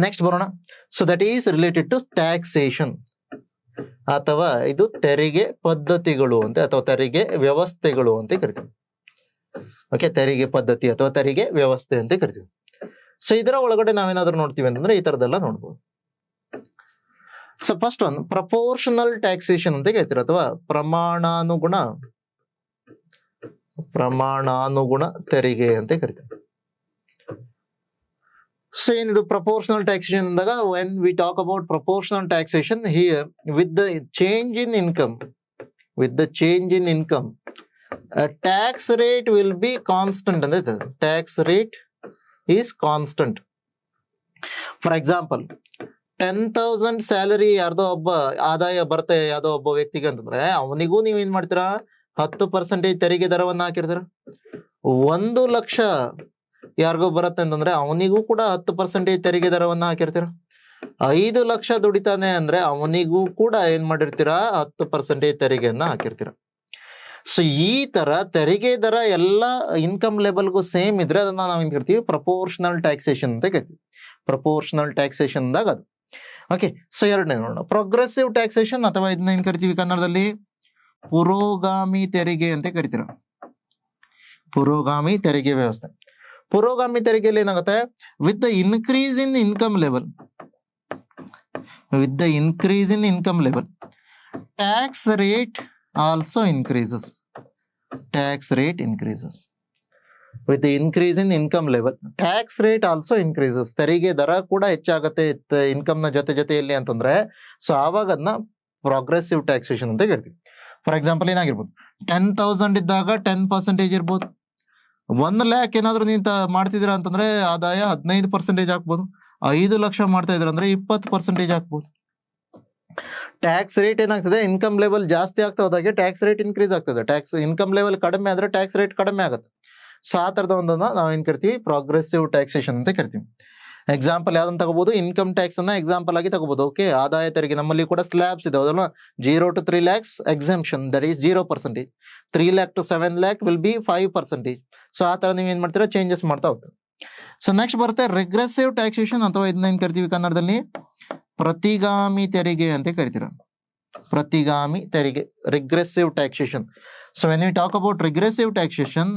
Next ಬರೋಣ. So that is related to taxation, ಅಥವಾ ಇದು ತೆರಿಗೆ ಪದ್ಧತಿಗಳು ಅಂತ ಅಥವಾ ತೆರಿಗೆ ವ್ಯವಸ್ಥೆಗಳು ಅಂತ ಕರಿತೀವಿ. ಓಕೆ, ತೆರಿಗೆ ಪದ್ಧತಿ ಅಥವಾ ತೆರಿಗೆ ವ್ಯವಸ್ಥೆ ಅಂತ ಕರಿತೀವಿ. ಸೊ ಇದರ ಒಳಗಡೆ ನಾವೇನಾದ್ರೂ ನೋಡ್ತೀವಿ ಅಂತಂದ್ರೆ ಈ ತರದೆಲ್ಲ ನೋಡ್ಬೋದು. So first one proportional taxation ಅಂತ ಕರಿತೀರ, ಅಥವಾ ಪ್ರಮಾಣಾನುಗುಣ ತೆರಿಗೆ ಅಂತ ಕರಿತೀವಿ. ಸೊ ಏನಿದು ಪ್ರಪೋರ್ಷನಲ್ ಟ್ಯಾಕ್ಸೇಷನ್ ಅಂದಾಗ, when we talk about proportional taxation here with the change in income tax rate will be constant ಅಂತ. Tax rate is constant. For example 10,000 salary ಯಾರ್ದೋ ಒಬ್ಬ ಆದಾಯ ಬರುತ್ತೆ ಯಾವ್ದೋ ಒಬ್ಬ ವ್ಯಕ್ತಿಗೆ ಅಂತಂದ್ರೆ, ಅವನಿಗೂ ನೀವೇನ್ ಮಾಡ್ತೀರಾ, 10% ತೆರಿಗೆ ದರವನ್ನ ಹಾಕಿರ್ತೀರ. 1 ಲಕ್ಷ ಯಾರಿಗೋ ಬರುತ್ತೆ ಅಂತಂದ್ರೆ ಅವನಿಗೂ ಕೂಡ 10% ತೆರಿಗೆ ದರವನ್ನ ಹಾಕಿರ್ತೀರ. 5 ಲಕ್ಷ ದುಡಿತಾನೆ ಅಂದ್ರೆ ಅವನಿಗೂ ಕೂಡ ಏನ್ ಮಾಡಿರ್ತೀರಾ, 10% ತೆರಿಗೆಯನ್ನ ಹಾಕಿರ್ತೀರ. ಸೊ ಈ ತರ ತೆರಿಗೆ ದರ ಎಲ್ಲ ಇನ್ಕಮ್ ಲೆವೆಲ್ಗೂ ಸೇಮ್ ಇದ್ರೆ ಅದನ್ನ ನಾವ್ ಏನ್ ಕರಿತೀವಿ, ಪ್ರಪೋರ್ಷನಲ್ ಟ್ಯಾಕ್ಸೇಷನ್ ಅಂತ ಕರಿತೀವಿ. ಪ್ರಪೋರ್ಷನಲ್ ಟ್ಯಾಕ್ಸೇಷನ್ ದಾಗ ಅದು. ಓಕೆ, ಸೊ ಎರಡನೇ ನೋಡೋಣ, ಪ್ರೋಗ್ರೆಸಿವ್ ಟ್ಯಾಕ್ಸೇಷನ್, ಅಥವಾ ಇದನ್ನ ಏನ್ ಕರಿತೀವಿ ಕನ್ನಡದಲ್ಲಿ ಪುರೋಗಾಮಿ ತೆರಿಗೆ ಅಂತ ಕರಿತೀರ. ಪುರೋಗಾಮಿ ತೆರಿಗೆ ವ್ಯವಸ್ಥೆ. ಪುರೋಗಾಮಿ ತೆರಿಗೆಯಲ್ಲಿ ಏನಾಗುತ್ತೆ, with the increase in income level tax rate also increases. Tax rate increases with the increase in income level. Tax rate also increases. ತೆರಿಗೆ ದರ ಕೂಡ ಹೆಚ್ಚಾಗತ್ತೆ ಇನ್ಕಮ್ ನ ಜೊತೆಯಲ್ಲಿ ಅಂತಂದ್ರೆ, ಸೊ ಆವಾಗ ಅದನ್ನ ಪ್ರೋಗ್ರೆಸಿವ್ ಟ್ಯಾಕ್ಸೇಷನ್ ಅಂತ ಕರಿತೀವಿ. ಫಾರ್ ಎಕ್ಸಾಂಪಲ್ ಏನಾಗಿರ್ಬೋದು, 10,000 ಇದ್ದಾಗ 10% ಇರ್ಬೋದು. 1 ಲ್ಯಾಕ್ ಏನಾದ್ರು ನೀವು ಮಾಡ್ತಿದ್ದೀರಾ ಅಂತಂದ್ರೆ ಆದಾಯ 15% ಹಾಕ್ಬೋದು. 5 ಲಕ್ಷ ಮಾಡ್ತಾ ಇದ್ರ ಅಂದ್ರೆ 20% ಹಾಕ್ಬೋದು. ಟ್ಯಾಕ್ಸ್ ರೇಟ್ ಏನಾಗ್ತದೆ, ಇನ್ಕಮ್ ಲೆವೆಲ್ ಜಾಸ್ತಿ ಆಗ್ತಾ ಹೋದಾಗೆ ಟ್ಯಾಕ್ಸ್ ರೇಟ್ ಇನ್ಕ್ರೀಸ್ ಆಗ್ತದೆ. ಟ್ಯಾಕ್ಸ್ ಇನ್ಕಮ್ ಲೆವೆಲ್ ಕಡಿಮೆ ಆದ್ರೆ ಟ್ಯಾಕ್ಸ್ ರೇಟ್ ಕಡಿಮೆ ಆಗುತ್ತೆ. ಸೊ ಆ ತರದ ಒಂದನ್ನ ನಾವೇನ್ ಕರಿತೀವಿ, ಪ್ರೋಗ್ರೆಸಿವ್ ಟ್ಯಾಕ್ಸೇಷನ್ ಅಂತ ಕರಿತೀವಿ. ಎಕ್ಸಾಂಪಲ್ ಯಾವ್ದನ್ನ ತಗೋಬಹುದು, ಇನ್ಕಮ್ ಟ್ಯಾಕ್ಸ್ ಅನ್ನ ಎಕ್ಸಾಂಪಲ್ ಆಗಿ ತಗೋಬಹುದು. ಓಕೆ, ಆದಾಯ ತೆರಿಗೆ ನಮ್ಮಲ್ಲಿ ಕೂಡ ಸ್ಲ್ಯಾಬ್ಸ್ ಇದೆ, ಹೌದಲ್ವಾ. 0 to 3 lakhs exemption, that is 0%. 3 lakh to 7 lakh will be 5%. So ಆ ತರ ನೀವ್ ಏನ್ ಮಾಡ್ತೀರಾ, ಚೇಂಜಸ್ ಮಾಡ್ತಾ ಹೋಗ್ತೀವಿ. ಸೊ ನೆಕ್ಸ್ಟ್ ಬರುತ್ತೆ ರಿಗ್ರೆಸಿವ್ ಟ್ಯಾಕ್ಸೇಷನ್, ಅಥವಾ ಇದನ್ನ ಏನ್ ಕರಿತೀವಿ ಕನ್ನಡದಲ್ಲಿ ಪ್ರತಿಗಾಮಿ ತೆರಿಗೆ ಅಂತ ಕರಿತೀರ. ಪ್ರತಿಗಾಮಿ ತೆರಿಗೆ, regressive taxation. So when we talk about regressive taxation,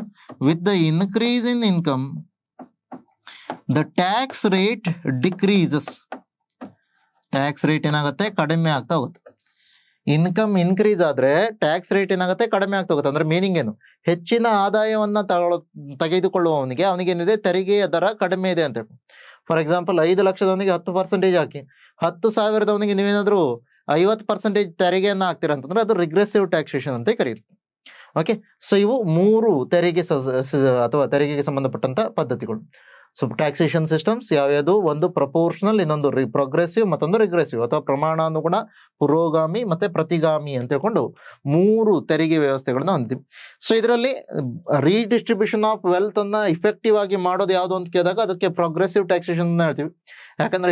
with the increase in income, the tax rate decreases. Tax rate ಏನಾಗುತ್ತೆ, ಕಡಿಮೆ ಆಗ್ತಾ ಹೋಗುತ್ತೆ. ಇನ್ಕಮ್ ಇನ್ಕ್ರೀಸ್ ಆದ್ರೆ ಟ್ಯಾಕ್ಸ್ ರೇಟ್ ಏನಾಗುತ್ತೆ, ಕಡಿಮೆ ಆಗ್ತಾ ಹೋಗುತ್ತೆ. ಅಂದ್ರೆ ಮೀನಿಂಗ್ ಏನು, ಹೆಚ್ಚಿನ ಆದಾಯವನ್ನ ತೆಗೆದುಕೊಳ್ಳುವವನಿಗೆ ಅವನಿಗೇನಿದೆ, ತೆರಿಗೆಯ ದರ ಕಡಿಮೆ ಇದೆ ಅಂತ. ಫಾರ್ ಎಕ್ಸಾಂಪಲ್ 5 ಲಕ್ಷದವನಿಗೆ 10% ಹಾಕಿ, 10,000ದವನಿಗೆ ನೀವೇನಾದ್ರೂ 50% ತೆರಿಗೆಯನ್ನ ಹಾಕ್ತೀರಾ ಅಂತಂದ್ರೆ ಅದು ರಿಗ್ರೆಸಿವ್ ಟ್ಯಾಕ್ಸೇಷನ್ ಅಂತ ಕರೀತಾರೆ. ಓಕೆ, ಸೊ ಇವು 3 ತೆರಿಗೆ ಅಥವಾ ತೆರಿಗೆಗೆ ಸಂಬಂಧಪಟ್ಟಂತ ಪದ್ಧತಿಗಳು. ಸೊ ಟ್ಯಾಕ್ಸೇಷನ್ ಸಿಸ್ಟಮ್ಸ್ ಯಾವ್ಯಾವುದು, ಒಂದು ಪ್ರಪೋರ್ಷನಲ್, ಇನ್ನೊಂದು ಪ್ರೋಗ್ರೆಸಿವ್, ಮತ್ತೊಂದು ರಿಗ್ರೆಸಿವ್ ಅಥವಾ ಪ್ರಮಾಣಾನುಗುಣ, ಪುರೋಗಾಮಿ ಮತ್ತೆ ಪ್ರತಿಗಾಮಿ ಅಂತ ಹೇಳ್ಕೊಂಡು 3 ತೆರಿಗೆ ವ್ಯವಸ್ಥೆಗಳನ್ನ ಹೊಂದಿವಿ. ಸೊ ಇದರಲ್ಲಿ ರೀಡಿಸ್ಟ್ರಿಬ್ಯೂಷನ್ ಆಫ್ ವೆಲ್ತ್ ಅನ್ನ ಇಫೆಕ್ಟಿವ್ ಆಗಿ ಮಾಡೋದು ಯಾವ್ದು ಅಂತ ಕೇಳಿದಾಗ ಅದಕ್ಕೆ ಪ್ರೋಗ್ರೆಸಿವ್ ಟ್ಯಾಕ್ಸೇಷನ್ ಹೇಳ್ತೀವಿ. ಯಾಕಂದ್ರೆ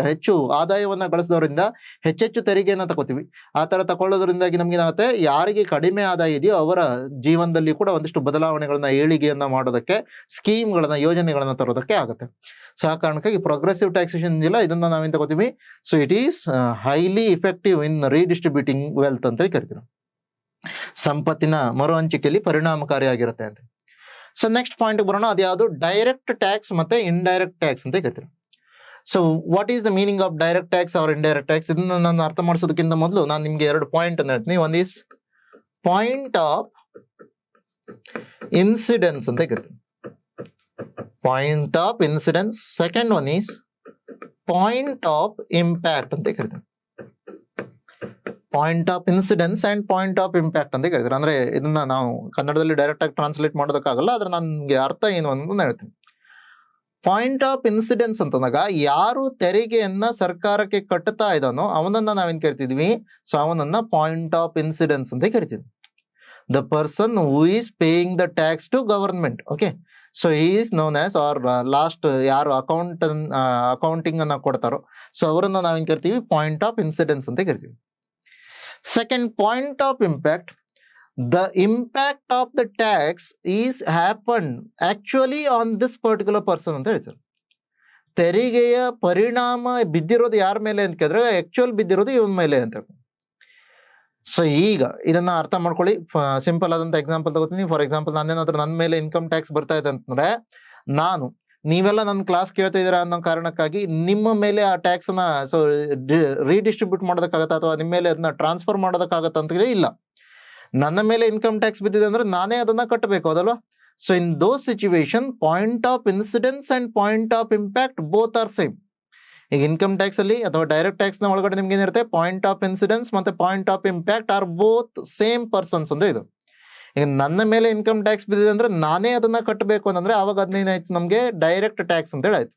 ಹೆಚ್ಚು ಆದಾಯವನ್ನ ಗಳಿಸಿದವರಿಂದ ಹೆಚ್ಚೆಚ್ಚು ತೆರಿಗೆಯನ್ನ ತಗೋತೀವಿ. ಆ ತರ ತಗೊಳ್ಳೋದ್ರಿಂದಾಗಿ ನಮ್ಗೆ ಏನಾಗುತ್ತೆ, ಯಾರಿಗೆ ಕಡಿಮೆ ಆದಾಯ ಇದೆಯೋ ಅವರ ಜೀವನದಲ್ಲಿ ಕೂಡ ಒಂದಿಷ್ಟು ಬದಲಾವಣೆಗಳನ್ನ, ಏಳಿಗೆಯನ್ನ ಮಾಡೋದಕ್ಕೆ, ಸ್ಕೀಮ್ಗಳನ್ನ, ಯೋಜನೆಗಳನ್ನ ತರೋದಕ್ಕೆ ಆಗುತ್ತೆ. ಸೊ ಆ ಕಾರಣಕ್ಕಾಗಿ ಪ್ರೋಗ್ರೆಸಿವ್ ಟ್ಯಾಕ್ಸೇಷನ್ ಇಲ್ಲ, ಇದನ್ನ ನಾವೇನ್ ತಗೋತೀವಿ, so it is highly effective in redistributing wealth ಅಂತ ಕರಿತೀವಿ. ಸಂಪತ್ತಿನ ಮರು ಹಂಚಿಕೆಯಲ್ಲಿ ಪರಿಣಾಮಕಾರಿಯಾಗಿರುತ್ತೆ ಅಂತ. ಸೊ ನೆಕ್ಸ್ಟ್ ಪಾಯಿಂಟ್ ಬರೋಣ, ಅದ್ಯಾವುದು, ಡೈರೆಕ್ಟ್ ಟ್ಯಾಕ್ಸ್ ಮತ್ತೆ ಇಂಡೈರೆಕ್ಟ್ ಟ್ಯಾಕ್ಸ್ ಅಂತ ಕರಿತೀವಿ. So what is the meaning of direct tax or indirect tax? ಇದನ್ನ ನಾನು ಅರ್ಥ ಮಾಡಿಸೋದಕ್ಕಿಂತ ಮೊದಲು ನಾನು ನಿಮ್ಗೆ 2 ಪಾಯಿಂಟ್ ಅನ್ನ ಹೇಳ್ತೀನಿ. ಒಂದ್ ಈಸ್ ಪಾಯಿಂಟ್ ಆಫ್ ಇನ್ಸಿಡೆನ್ಸ್ ಅಂತ ಕರಿತೀವಿ. Point of incidence. Second one is point of impact ಅಂತ ಕರಿತೀವಿ. Point of incidence and point of impact ಅಂತ ಕರಿತಾರೆ. ಅಂದ್ರೆ ಇದನ್ನ ನಾವು ಕನ್ನಡದಲ್ಲಿ ಡೈರೆಕ್ಟ್ ಆಗಿ ಟ್ರಾನ್ಸ್ಲೇಟ್ ಮಾಡೋದಕ್ಕಾಗಲ್ಲ, ಆದ್ರೆ ನನ್ಗೆ ಅರ್ಥ ಏನು ಅನ್ನೋದನ್ನ ಹೇಳ್ತೀನಿ. ಪಾಯಿಂಟ್ ಆಫ್ ಇನ್ಸಿಡೆನ್ಸ್ ಅಂತಂದಾಗ ಯಾರು ತೆರಿಗೆಯನ್ನ ಸರ್ಕಾರಕ್ಕೆ ಕಟ್ಟುತ್ತಾ ಇದ್ದಾನೋ ಅವನನ್ನ ನಾವೇನ್ ಕರಿತಿದ್ವಿ, ಸೊ ಅವನನ್ನ ಪಾಯಿಂಟ್ ಆಫ್ ಇನ್ಸಿಡೆನ್ಸ್ ಅಂತ ಕರಿತೀವಿ. The person who is paying the tax to government. Okay, so is known as, or last ಯಾರು ಅಕೌಂಟಿಂಗ್ ಅನ್ನ ಕೊಡ್ತಾರೋ ಸೊ ಅವರನ್ನ ನಾವೇನ್ ಕರಿತೀವಿ, ಪಾಯಿಂಟ್ ಆಫ್ ಇನ್ಸಿಡೆನ್ಸ್ ಅಂತ ಕರಿತೀವಿ. Second, point of impact. The impact of the tax is happened actually on this particular person ಅಂತ ಹೇಳ್ತಾರೆ. ತೆರಿಗೆಯ ಪರಿಣಾಮ ಬಿದ್ದಿರೋದು ಯಾರ ಮೇಲೆ ಅಂತ ಕೇಳಿದ್ರೆ ಆಕ್ಚುಯಲ್ ಬಿದ್ದಿರೋದು ಇವನ್ ಮೇಲೆ ಅಂತ. ಸೊ ಈಗ ಇದನ್ನ ಅರ್ಥ ಮಾಡ್ಕೊಳ್ಳಿ. ಸಿಂಪಲ್ ಆದಂತ ಎಕ್ಸಾಂಪಲ್ ತಗೋತೀನಿ. ಫಾರ್ ಎಕ್ಸಾಂಪಲ್ ನಾನೇನಾದ್ರೂ ನನ್ನ ಮೇಲೆ ಇನ್ಕಮ್ ಟ್ಯಾಕ್ಸ್ ಬರ್ತಾ ಇದೆ ಅಂತಂದ್ರೆ, ನೀವೆಲ್ಲ ನನ್ನ ಕ್ಲಾಸ್ ಕೇಳ್ತಾ ಇದೀರಾ ಅನ್ನೋ ಕಾರಣಕ್ಕಾಗಿ ನಿಮ್ಮ ಮೇಲೆ ಆ ಟ್ಯಾಕ್ಸ್ ಅನ್ನ ರೀಡಿಸ್ಟ್ರಿಬ್ಯೂಟ್ ಮಾಡೋದಕ್ಕಾಗತ್ತ ಅಥವಾ ನಿಮ್ಮ ಮೇಲೆ ಅದನ್ನ ಟ್ರಾನ್ಸ್ಫರ್ ಮಾಡೋದಕ್ಕಾಗತ್ತ ಅಂತ ಇಲ್ಲ. ನನ್ನ ಮೇಲೆ ಇನ್ಕಮ್ ಟ್ಯಾಕ್ಸ್ ಬಿದ್ದಿದೆ ಅಂದ್ರೆ ನಾನೇ ಅದನ್ನ ಕಟ್ಟಬೇಕು, ಅದಲ್ವಾ? So in those situation point of incidence and point of impact both are same. ಈಗ ಇನ್ಕಮ್ ಟ್ಯಾಕ್ಸ್ ಅಲ್ಲಿ ಅಥವಾ ಡೈರೆಕ್ಟ್ ಟ್ಯಾಕ್ಸ್ ನ ಒಳಗಡೆ ನಿಮ್ಗೆ ಏನಿರುತ್ತೆ, ಪಾಯಿಂಟ್ ಆಫ್ ಇನ್ಸಿಡೆನ್ಸ್ ಮತ್ತೆ point of impact are both same persons ಅಂದ್ರೆ ಇದು. ಈಗ ನನ್ನ ಮೇಲೆ ಇನ್ಕಮ್ ಟ್ಯಾಕ್ಸ್ ಬಿದ್ದಿದೆ ಅಂದ್ರೆ ನಾನೇ ಅದನ್ನ ಕಟ್ಟಬೇಕು ಅಂತಂದ್ರೆ ಅವಾಗ ಅದನ್ನೇನಾಯ್ತು, ನಮ್ಗೆ ಡೈರೆಕ್ಟ್ ಟ್ಯಾಕ್ಸ್ ಅಂತ ಹೇಳಿ ಆಯ್ತು.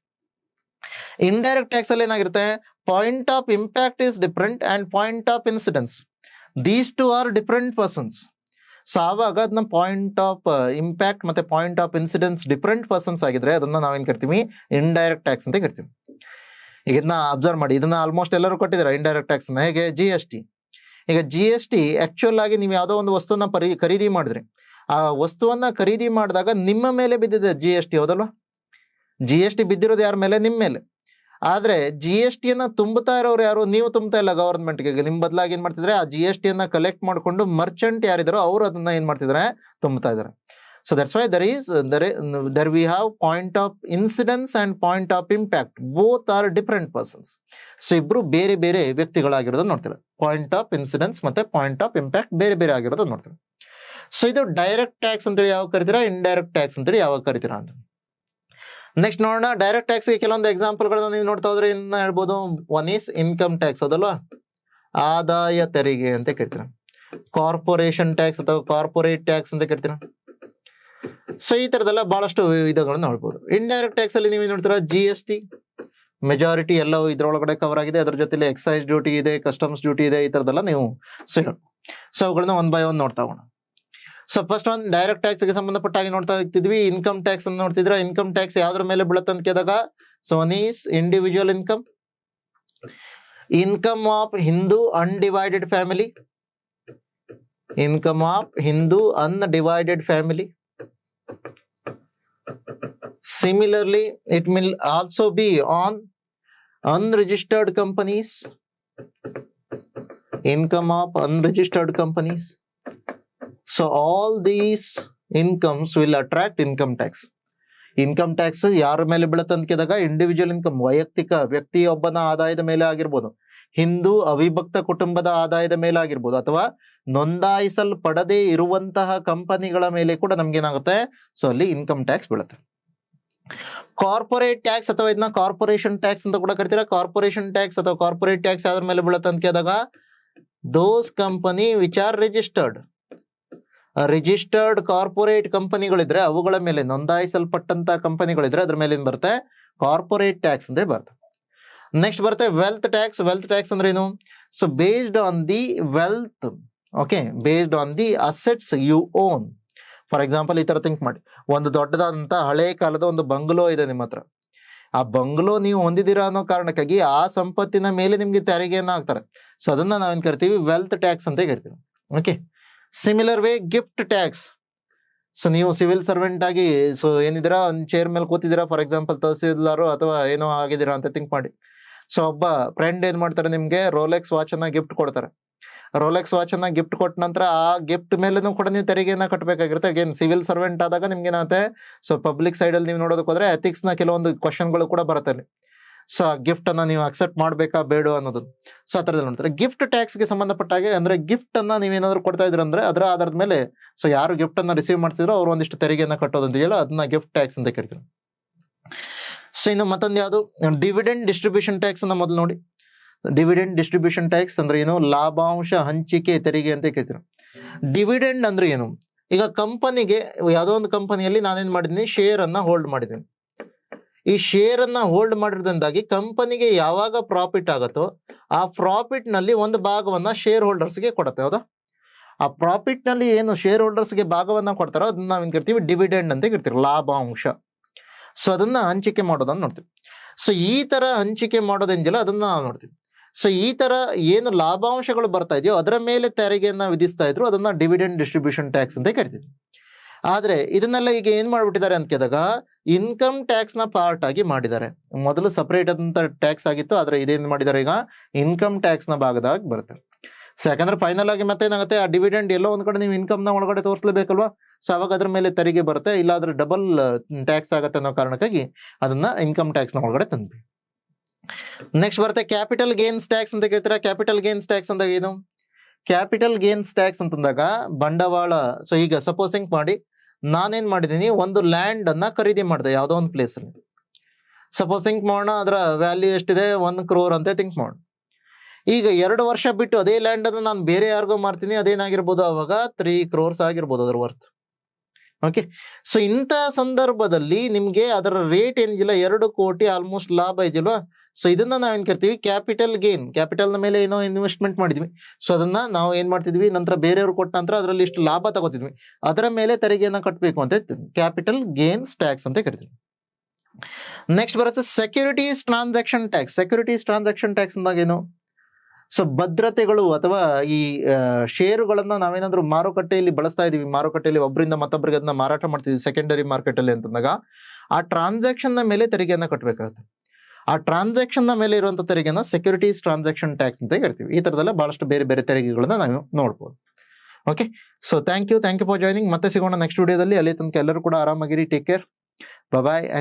ಇಂಡೈರೆಕ್ಟ್ ಟ್ಯಾಕ್ಸ್ ಅಲ್ಲಿ ಏನಾಗಿರುತ್ತೆ, point of impact is different and point of incidence, these two are different persons. So ಆವಾಗ ಅದನ್ನ ಪಾಯಿಂಟ್ ಆಫ್ ಇಂಪ್ಯಾಕ್ಟ್ ಮತ್ತೆ point of incidence different persons ಆಗಿದ್ರೆ ಅದನ್ನ ನಾವೇನ್ ಕರಿತೀವಿ, ಇಂಡೈರೆಕ್ಟ್ ಟ್ಯಾಕ್ಸ್ ಅಂತ ಕರಿತೀವಿ. ಈಗ ಇದನ್ನ ಅಬ್ಸರ್ವ್ ಮಾಡಿ, ಇದನ್ನ ಆಲ್ಮೋಸ್ಟ್ ಎಲ್ಲರೂ ಕೊಟ್ಟಿದ್ದಾರೆ ಇಂಡೈರೆಕ್ಟ್ ಟ್ಯಾಕ್ಸ್. ಹೇಗೆ GST. ಈಗ GST ಆಕ್ಚುಯಲ್ ಆಗಿ ನೀವು ಯಾವುದೋ ಒಂದು ವಸ್ತುವನ್ನ ಖರೀದಿ ಮಾಡಿದ್ರಿ, ಆ ವಸ್ತುವನ್ನ ಖರೀದಿ ಮಾಡಿದಾಗ ನಿಮ್ಮ ಮೇಲೆ ಬಿದ್ದಿದೆ GST, ಹೌದಲ್ವಾ? GST ಬಿದ್ದಿರೋದು ಯಾರ ಮೇಲೆ? ನಿಮ್ಮ ಮೇಲೆ. ಆದ್ರೆ GST ಯನ್ನ ತುಂಬುತ್ತಾ ಇರೋರು ಯಾರು? ನೀವು ತುಂಬುತ್ತಾ ಇಲ್ಲ ಗವರ್ಮೆಂಟ್ಗೆ. ನಿಮ್ ಬದಲಾಗಿ ಏನ್ ಮಾಡ್ತಿದ್ರೆ, ಆ GST ಯನ್ನ ಕಲೆಕ್ಟ್ ಮಾಡ್ಕೊಂಡು ಮರ್ಚೆಂಟ್ ಯಾರಿದಾರೋ ಅವ್ರು ಅದನ್ನ ಏನ್ ಮಾಡ್ತಿದಾರೆ, ತುಂಬುತ್ತಾ ಇದಾರೆ. So that's why there we have point of incidence and point of impact, both are different persons. So ಇಬ್ರು ಬೇರೆ ಬೇರೆ ವ್ಯಕ್ತಿಗಳಾಗಿರೋದನ್ನ ನೋಡ್ತಾರೆ. ಪಾಯಿಂಟ್ ಆಫ್ ಇನ್ಸಿಡೆನ್ಸ್ ಮತ್ತೆ ಪಾಯಿಂಟ್ ಆಫ್ ಇಂಪ್ಯಾಕ್ಟ್ ಬೇರೆ ಬೇರೆ ಆಗಿರೋದನ್ನ ನೋಡ್ತಾರೆ. ಸೊ ಇದು ಡೈರೆಕ್ಟ್ ಟ್ಯಾಕ್ಸ್ ಅಂತೇಳಿ ಯಾವಾಗ ಕರಿತೀರಾ, ಇಂಡೈರೆಕ್ಟ್ ಟ್ಯಾಕ್ಸ್ ಅಂತೇಳಿ ಯಾವಾಗ ಕರಿತೀರಾ ಅಂತ. ನೆಕ್ಸ್ಟ್ ನೋಡೋಣ. ಡೈರೆಕ್ಟ್ ಟ್ಯಾಕ್ಸ್ ಗೆ ಕೆಲವೊಂದು ಎಕ್ಸಾಂಪಲ್ ಗಳನ್ನ ನೀವು ನೋಡ್ತಾ ಹೋದ್ರೆ ಇನ್ನ ಹೇಳ್ಬೋದು. ಒನ್ ಈಸ್ ಇನ್ಕಮ್ ಟ್ಯಾಕ್ಸ್, ಅದಲ್ವಾ? ಆದಾಯ ತೆರಿಗೆ ಅಂತ ಕರಿತೀರಾ. ಕಾರ್ಪೊರೇಷನ್ ಟ್ಯಾಕ್ಸ್ ಅಥವಾ ಕಾರ್ಪೊರೇಟ್ ಟ್ಯಾಕ್ಸ್ ಅಂತ ಕರಿತೀರಾ. ಸೊ ಈ ತರದೆಲ್ಲ ಬಹಳಷ್ಟು ವಿಧಗಳನ್ನ ನೋಡ್ಬೋದು. ಇಂಡೈರೆಕ್ಟ್ ಟ್ಯಾಕ್ಸ್ ಅಲ್ಲಿ ನೀವು ನೋಡ್ತೀರಾ, GST ಮೆಜಾರಿಟಿ ಎಲ್ಲವೂ ಇದ್ರೊಳಗಡೆ ಕವರ್ ಆಗಿದೆ. ಅದ್ರ ಜೊತೆಲಿ ಎಕ್ಸೈಸ್ ಡ್ಯೂಟಿ ಇದೆ, ಕಸ್ಟಮ್ಸ್ ಡ್ಯೂಟಿ ಇದೆ, ಈ ತರದೆಲ್ಲ ನೀವು ಸೊ ಅವುಗಳನ್ನ ಒನ್ ಬೈ ಒನ್ ನೋಡ್ತಾ ಹೋಗೋಣ. ಸೊ ಫಸ್ಟ್ ಒಂದು ಡೈರೆಕ್ಟ್ ಟ್ಯಾಕ್ಸ್ ಗೆ ಸಂಬಂಧಪಟ್ಟ ಹಾಗೆ ನೋಡ್ತಾ ಇರ್ತಿದ್ವಿ. ಇನ್ಕಮ್ ಟ್ಯಾಕ್ಸ್ ಅನ್ನು ನೋಡ್ತಿದ್ರೆ, ಇನ್ಕಮ್ ಟ್ಯಾಕ್ಸ್ ಯಾವ್ದ್ರ ಮೇಲೆ ಬೀಳುತ್ತೆ ಅಂತ ಕೇಳಿದಾಗ, so one is individual income, income of Hindu undivided family, income of Hindu undivided family. Similarly, it will also be on unregistered companies, income of unregistered companies. So all these incomes will attract income tax. Income tax ಯಾರ ಮೇಲೆ ಬೀಳುತ್ತೆ ಅಂತ ಕೇಳಿದಾಗ, individual income ವೈಯಕ್ತಿಕ ವ್ಯಕ್ತಿಯೊಬ್ಬನ ಆದಾಯದ ಮೇಲೆ ಆಗಿರ್ಬೋದು, ಹಿಂದೂ ಅವಿಭಕ್ತ ಕುಟುಂಬದ ಆದಾಯದ ಮೇಲೆ ಆಗಿರ್ಬೋದು, ಅಥವಾ ನೋಂದಾಯಿಸಲ್ಪಡದೇ ಇರುವಂತಹ ಕಂಪನಿಗಳ ಮೇಲೆ ಕೂಡ ನಮ್ಗೇನಾಗುತ್ತೆ, ಸೊ ಅಲ್ಲಿ ಇನ್ಕಮ್ ಟ್ಯಾಕ್ಸ್ ಬೀಳುತ್ತೆ. ಕಾರ್ಪೊರೇಟ್ ಟ್ಯಾಕ್ಸ್ ಅಥವಾ ಇದನ್ನ ಕಾರ್ಪೊರೇಷನ್ ಟ್ಯಾಕ್ಸ್ ಅಂತ ಕೂಡ ಕರಿತೀರಾ. ಕಾರ್ಪೊರೇಷನ್ ಟ್ಯಾಕ್ಸ್ ಅಥವಾ ಕಾರ್ಪೊರೇಟ್ ಟ್ಯಾಕ್ಸ್ ಯಾವ್ದ್ರ ಮೇಲೆ ಬೀಳುತ್ತೆ ಅಂತ ಕೇಳಿದಾಗ, those company which are registered corporate ಕಂಪನಿಗಳಿದ್ರೆ ಅವುಗಳ ಮೇಲೆ, ನೋಂದಾಯಿಸಲ್ಪಟ್ಟಂತ ಕಂಪನಿಗಳಿದ್ರೆ ಅದ್ರ ಮೇಲೆ ಏನ್ ಬರುತ್ತೆ, ಕಾರ್ಪೊರೇಟ್ ಟ್ಯಾಕ್ಸ್ ಅಂದ್ರೆ ಬರುತ್ತೆ. ನೆಕ್ಸ್ಟ್ ಬರುತ್ತೆ ವೆಲ್ತ್ ಟ್ಯಾಕ್ಸ್. ವೆಲ್ತ್ ಟ್ಯಾಕ್ಸ್ ಅಂದ್ರೆ ಏನು? So based on the wealth, okay, based on the assets you own. For example ಈ ತರ ಥಿಂಕ್ ಮಾಡಿ, ಒಂದು ದೊಡ್ಡದಾದಂತ ಹಳೆ ಕಾಲದ ಒಂದು ಬಂಗ್ಲೋ ಇದೆ ನಿಮ್ಮ ಹತ್ರ. ಆ ಬಂಗ್ಲೋ ನೀವು ಹೊಂದಿದ್ದೀರಾ ಅನ್ನೋ ಕಾರಣಕ್ಕಾಗಿ ಆ ಸಂಪತ್ತಿನ ಮೇಲೆ ನಿಮ್ಗೆ ತೆರಿಗೆಯನ್ನ ಹಾಕ್ತಾರೆ. ಸೊ ಅದನ್ನ ನಾವೇನ್ ಕರಿತೀವಿ, ವೆಲ್ತ್ ಟ್ಯಾಕ್ಸ್ ಅಂತ ಕರಿತೀವಿ. Okay. Similar way gift tax. So ನೀವು ಸಿವಿಲ್ ಸರ್ವೆಂಟ್ ಆಗಿ ಸೊ ಏನಿದ್ದೀರಾ, ಒಂದು ಚೇರ್ ಮೇಲೆ ಕೂತಿದ್ದೀರಾ, ಫಾರ್ ಎಕ್ಸಾಂಪಲ್ ತಹಸೀಲ್ದಾರು ಅಥವಾ ಏನೋ ಆಗಿದ್ದೀರಾ ಅಂತ ಥಿಂಕ್ ಮಾಡಿ. ಸೊ ಒಬ್ಬ ಫ್ರೆಂಡ್ ಏನ್ ಮಾಡ್ತಾರೆ, ನಿಮ್ಗೆ ರೋಲೆಕ್ಸ್ ವಾಚ್ ಅನ್ನ ಗಿಫ್ಟ್ ಕೊಡ್ತಾರೆ. ರೋಲೆಕ್ಸ್ ವಾಚ್ ಅನ್ನ ಗಿಫ್ಟ್ ಕೊಟ್ಟ ನಂತರ ಆ ಗಿಫ್ಟ್ ಮೇಲೆನೂ ಕೂಡ ನೀವು ತೆರಿಗೆಯನ್ನ ಕಟ್ಟಬೇಕಾಗಿರುತ್ತೆ. ಅಗೇನ್ ಸಿವಿಲ್ ಸರ್ವೆಂಟ್ ಆದಾಗ ನಿಮ್ಗೆ ಏನಾಗುತ್ತೆ, ಸೊ ಪಬ್ಲಿಕ್ ಸೈಡ್ ಅಲ್ಲಿ ನೀವು ನೋಡೋದಕ್ಕೆ ಹೋದ್ರೆ ಎಥಿಕ್ಸ್ ನ ಕೆಲವೊಂದು ಕ್ವಶನ್ಗಳು ಕೂಡ ಬರುತ್ತೆ. ಸೊ ಆ ಗಿಫ್ಟ್ ಅನ್ನ ನೀವು ಅಕ್ಸೆಪ್ಟ್ ಮಾಡ್ಬೇಕಾ ಬೇಡ ಅನ್ನೋದು. ಸೊ ಆ ತರದಲ್ಲಿ ನೋಡ್ತಾರೆ. ಗಿಫ್ಟ್ ಟ್ಯಾಕ್ಸ್ ಗೆ ಸಂಬಂಧಪಟ್ಟಾಗೆ ಅಂದ್ರೆ ಗಿಫ್ಟ್ ಅನ್ನ ನೀವೇನಾದ್ರು ಕೊಡ್ತಾ ಇದ್ರ ಅಂದ್ರೆ ಅದರ ಆಧಾರದ ಮೇಲೆ, ಸೊ ಯಾರು ಗಿಫ್ಟ್ ಅನ್ನ ರಿಸೀವ್ ಮಾಡ್ತಿದ್ರು ಅವ್ರು ಒಂದಿಷ್ಟು ತೆರಿಗೆಯನ್ನ ಕಟ್ಟೋದಂತ ಹೇಳಿ ಅದನ್ನ ಗಿಫ್ಟ್ ಟ್ಯಾಕ್ಸ್ ಅಂತ ಕರಿತಾರೆ. ಸೊ ಇನ್ನು ಮತ್ತೊಂದು ಯಾವುದು, ಡಿವಿಡೆಂಡ್ ಡಿಸ್ಟ್ರಿಬ್ಯೂಷನ್ ಟ್ಯಾಕ್ಸ್ ಅನ್ನ ಮೊದಲು ನೋಡಿ. ಡಿವಿಡೆಂಡ್ ಡಿಸ್ಟ್ರಿಬ್ಯೂಷನ್ ಟ್ಯಾಕ್ಸ್ ಅಂದ್ರೆ ಏನು, ಲಾಭಾಂಶ ಹಂಚಿಕೆ ತೆರಿಗೆ ಅಂತ ಕರಿತಾರೆ. ಡಿವಿಡೆಂಡ್ ಅಂದ್ರೆ ಏನು, ಈಗ ಕಂಪನಿಗೆ ಯಾವುದೋ ಒಂದು ಕಂಪನಿಯಲ್ಲಿ ನಾನೇನ್ ಮಾಡಿದೀನಿ, ಶೇರ್ ಅನ್ನ ಹೋಲ್ಡ್ ಮಾಡಿದ್ದೀನಿ. ಈ ಶೇರ್ ಅನ್ನ ಹೋಲ್ಡ್ ಮಾಡಿರೋದ್ರಿಂದಾಗಿ ಕಂಪನಿಗೆ ಯಾವಾಗ ಪ್ರಾಫಿಟ್ ಆಗುತ್ತೋ ಆ ಪ್ರಾಫಿಟ್ ನಲ್ಲಿ ಒಂದು ಭಾಗವನ್ನ ಶೇರ್ ಹೋಲ್ಡರ್ಸ್ ಗೆ ಕೊಡುತ್ತೆ. ಹೌದಾ? ಆ ಪ್ರಾಫಿಟ್ ನಲ್ಲಿ ಏನು ಶೇರ್ ಹೋಲ್ಡರ್ಸ್ ಗೆ ಭಾಗವನ್ನ ಕೊಡ್ತಾರೋ ಅದನ್ನ ನಾವೇನ್ ಕರಿತೀವಿ, ಡಿವಿಡೆಂಡ್ ಅಂತ ಕರಿತೀವಿ, ಲಾಭಾಂಶ. ಸೊ ಅದನ್ನ ಹಂಚಿಕೆ ಮಾಡೋದನ್ನ ನೋಡ್ತೀವಿ. ಸೊ ಈ ತರ ಹಂಚಿಕೆ ಮಾಡೋದೇನಿಲ್ಲ ಅದನ್ನ ನಾವು ನೋಡ್ತೀವಿ. ಸೊ ಈ ತರ ಏನು ಲಾಭಾಂಶಗಳು ಬರ್ತಾ ಇದೆಯೋ ಅದರ ಮೇಲೆ ತೆರಿಗೆಯನ್ನ ವಿಧಿಸ್ತಾ ಇದ್ರು, ಅದನ್ನ ಡಿವಿಡೆಂಡ್ ಡಿಸ್ಟ್ರಿಬ್ಯೂಷನ್ ಟ್ಯಾಕ್ಸ್ ಅಂತ ಕರಿತೀವಿ. ಆದ್ರೆ ಇದನ್ನೆಲ್ಲ ಈಗ ಏನ್ ಮಾಡ್ಬಿಟ್ಟಿದ್ದಾರೆ ಅಂತ ಕೇಳಿದಾಗ ಇನ್ಕಮ್ ಟ್ಯಾಕ್ಸ್ ನ ಪಾರ್ಟ್ ಆಗಿ ಮಾಡಿದ್ದಾರೆ. ಮೊದಲು ಸಪರೇಟ್ ಆದಂತ ಟ್ಯಾಕ್ಸ್ ಆಗಿತ್ತು, ಆದ್ರೆ ಇದೇನ್ ಮಾಡಿದ್ದಾರೆ ಈಗ ಇನ್ಕಮ್ ಟ್ಯಾಕ್ಸ್ ನ ಭಾಗದಾಗ ಬರುತ್ತೆ. ಸೊ ಯಾಕಂದ್ರೆ ಫೈನಲ್ ಆಗಿ ಮತ್ತೆ ಏನಾಗುತ್ತೆ, ಆ ಡಿವಿಡೆಂಡ್ ಎಲ್ಲೋ ಒಂದ್ ಕಡೆ ನೀವು ಇನ್ಕಮ್ ನ ಒಳಗಡೆ ತೋರಿಸಲೇಬೇಕಲ್ವಾ. ಸೊ ಅವಾಗ ಅದ್ರ ಮೇಲೆ ತೆರಿಗೆ ಬರುತ್ತೆ, ಇಲ್ಲಾದ್ರೆ ಡಬಲ್ ಟ್ಯಾಕ್ಸ್ ಆಗುತ್ತೆ ಅನ್ನೋ ಕಾರಣಕ್ಕಾಗಿ ಅದನ್ನ ಇನ್ಕಮ್ ಟ್ಯಾಕ್ಸ್ ನ ಒಳಗಡೆ ತಂದ್ವಿ. ನೆಕ್ಸ್ಟ್ ಬರುತ್ತೆ ಕ್ಯಾಪಿಟಲ್ ಗೇನ್ಸ್ ಟ್ಯಾಕ್ಸ್ ಅಂತ ಕೇಳ್ತೀರಾ. ಕ್ಯಾಪಿಟಲ್ ಗೇನ್ಸ್ ಟ್ಯಾಕ್ಸ್ ಅಂದಾಗ ಏನು? ಕ್ಯಾಪಿಟಲ್ ಗೇನ್ಸ್ ಟ್ಯಾಕ್ಸ್ ಅಂತಂದಾಗ ಬಂಡವಾಳ. ಸೊ ಈಗ ಸಪೋಸ್ ಥಿಂಕ್ ಮಾಡಿ, ನಾನೇನ್ ಮಾಡಿದೀನಿ, ಒಂದು ಲ್ಯಾಂಡ್ ಅನ್ನ ಖರೀದಿ ಮಾಡಿದೆ ಯಾವ್ದೋ ಒಂದು ಪ್ಲೇಸ್ ಅಲ್ಲಿ. ಸಪೋಸ್ ಥಿಂಕ್ ಮಾಡೋಣ, ಅದರ ವ್ಯಾಲ್ಯೂ ಎಷ್ಟಿದೆ, 1 crore ಅಂತ ಥಿಂಕ್ ಮಾಡೋಣ. ಈಗ 2 ವರ್ಷ ಬಿಟ್ಟು ಅದೇ ಲ್ಯಾಂಡ್ ಅನ್ನು ನಾನು ಬೇರೆ ಯಾರಿಗೋ ಮಾರ್ತೀನಿ, ಅದೇನಾಗಿರ್ಬೋದು ಅವಾಗ 3 crores ಆಗಿರ್ಬೋದು ಅದರ ವರ್ತ್. ಓಕೆ, ಸೊ ಇಂಥ ಸಂದರ್ಭದಲ್ಲಿ ನಿಮ್ಗೆ ಅದರ ರೇಟ್ ಏನಿಲ್ಲ, 2 ಕೋಟಿ ಆಲ್ಮೋಸ್ಟ್ ಲಾಭ ಇದೆಯಲ್ವಾ. ಸೊ ಇದನ್ನ ನಾವೇನ್ ಕರಿತೀವಿ ಕ್ಯಾಪಿಟಲ್ ಗೇನ್. ಕ್ಯಾಪಿಟಲ್ ನ ಮೇಲೆ ಏನೋ ಇನ್ವೆಸ್ಟ್ಮೆಂಟ್ ಮಾಡಿದ್ವಿ, ಸೊ ಅದನ್ನ ನಾವು ಏನ್ ಮಾಡ್ತಿದ್ವಿ, ನಂತರ ಬೇರೆಯವ್ರು ಕೊಟ್ಟ ನಂತರ ಅದರಲ್ಲಿ ಇಷ್ಟು ಲಾಭ ತಗೋತಿದ್ವಿ, ಅದರ ಮೇಲೆ ತೆರಿಗೆಯನ್ನ ಕಟ್ಟಬೇಕು ಅಂತ ಹೇಳ್ತೀವಿ, ಕ್ಯಾಪಿಟಲ್ ಗೇನ್ಸ್ ಟ್ಯಾಕ್ಸ್ ಅಂತ ಕರಿತೀವಿ. ನೆಕ್ಸ್ಟ್ ಬರುತ್ತೆ securities transaction tax. Securities transaction tax ಅಂದಾಗ ಏನು? ಸೊ ಭದ್ರತೆಗಳು ಅಥವಾ ಈ ಷೇರುಗಳನ್ನ ನಾವೇನಾದ್ರೂ ಮಾರುಕಟ್ಟೆಯಲ್ಲಿ ಬಳಸ್ತಾ ಇದೀವಿ, ಮಾರುಕಟ್ಟೆಯಲ್ಲಿ ಒಬ್ಬರಿಂದ ಮತ್ತೊಬ್ಬರಿಗೆ ಅದನ್ನ ಮಾರಾಟ ಮಾಡ್ತಿದ್ವಿ ಸೆಕೆಂಡರಿ ಮಾರ್ಕೆಟ್ ಅಲ್ಲಿ ಅಂತಂದಾಗ ಆ ಟ್ರಾನ್ಸಾಕ್ಷನ್ ನ ಮೇಲೆ ತೆರಿಗೆಯನ್ನ ಕಟ್ಟಬೇಕಾಗುತ್ತೆ. ಆ ಟ್ರಾನ್ಸಾಕ್ಷನ್ ನ ಮೇಲೆ ಇರುವಂತ ತೆರಿಗೆನ ಸೆಕ್ಯೂರಿಟೀಸ್ ಟ್ರಾನ್ಸಾಕ್ಷನ್ ಟ್ಯಾಕ್ಸ್ ಅಂತ ಕರಿತೀವಿ. ಈ ತರದೆಲ್ಲ ಬಹಳಷ್ಟು ಬೇರೆ ಬೇರೆ ತೆರಿಗೆಗಳನ್ನ ನಾವು ನೋಡ್ಬೋದು. Okay, so thank you for joining. ಮತ್ತೆ ಸಿಗೋಣ ನೆಕ್ಸ್ಟ್ ವಿಡಿಯೋದಲ್ಲಿ. ಅಲ್ಲಿ ತನಕ ಎಲ್ಲರೂ ಕೂಡ ಆರಾಮಾಗಿರಿ. ಟೇಕ್ ಕೇರ್, ಬಾಯ್.